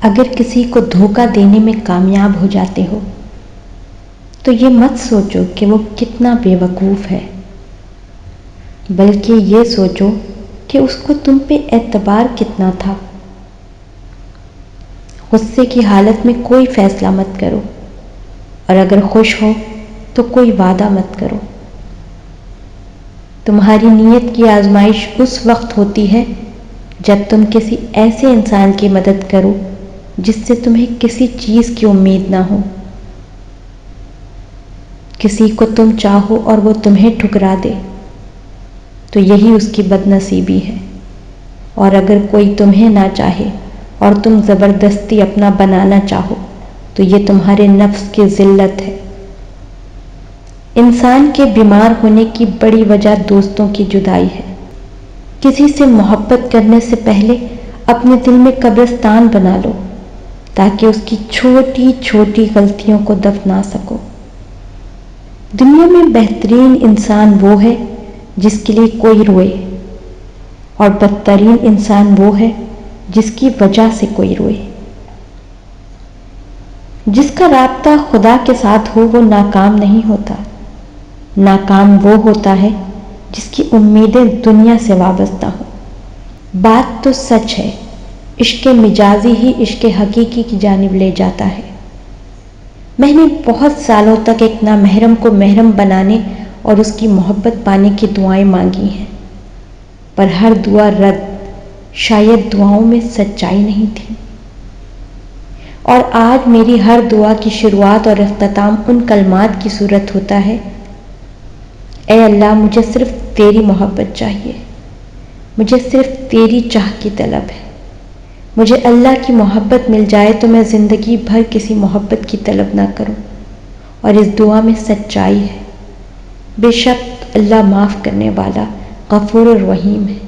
اگر کسی کو دھوکہ دینے میں کامیاب ہو جاتے ہو تو یہ مت سوچو کہ وہ کتنا بے وقوف ہے، بلکہ یہ سوچو کہ اس کو تم پہ اعتبار کتنا تھا۔ غصے کی حالت میں کوئی فیصلہ مت کرو، اور اگر خوش ہو تو کوئی وعدہ مت کرو۔ تمہاری نیت کی آزمائش اس وقت ہوتی ہے جب تم کسی ایسے انسان کی مدد کرو جس سے تمہیں کسی چیز کی امید نہ ہو۔ کسی کو تم چاہو اور وہ تمہیں ٹھکرا دے تو یہی اس کی بد نصیبی ہے، اور اگر کوئی تمہیں نہ چاہے اور تم زبردستی اپنا بنانا چاہو تو یہ تمہارے نفس کی ذلت ہے۔ انسان کے بیمار ہونے کی بڑی وجہ دوستوں کی جدائی ہے۔ کسی سے محبت کرنے سے پہلے اپنے دل میں قبرستان بنا لو تاکہ اس کی چھوٹی چھوٹی غلطیوں کو دفنا سکو۔ دنیا میں بہترین انسان وہ ہے جس کے لیے کوئی روئے، اور بدترین انسان وہ ہے جس کی وجہ سے کوئی روئے۔ جس کا رابطہ خدا کے ساتھ ہو وہ ناکام نہیں ہوتا، ناکام وہ ہوتا ہے جس کی امیدیں دنیا سے وابستہ ہوں۔ بات تو سچ ہے، عشق مجازی ہی عشق حقیقی کی جانب لے جاتا ہے۔ میں نے بہت سالوں تک ایک نامحرم کو محرم بنانے اور اس کی محبت پانے کی دعائیں مانگی ہیں، پر ہر دعا رد، شاید دعاؤں میں سچائی نہیں تھی۔ اور آج میری ہر دعا کی شروعات اور اختتام ان کلمات کی صورت ہوتا ہے: اے اللہ، مجھے صرف تیری محبت چاہیے، مجھے صرف تیری چاہ کی طلب ہے۔ مجھے اللہ کی محبت مل جائے تو میں زندگی بھر کسی محبت کی طلب نہ کروں۔ اور اس دعا میں سچائی ہے، بے شک اللہ معاف کرنے والا، غفور الرحیم ہے۔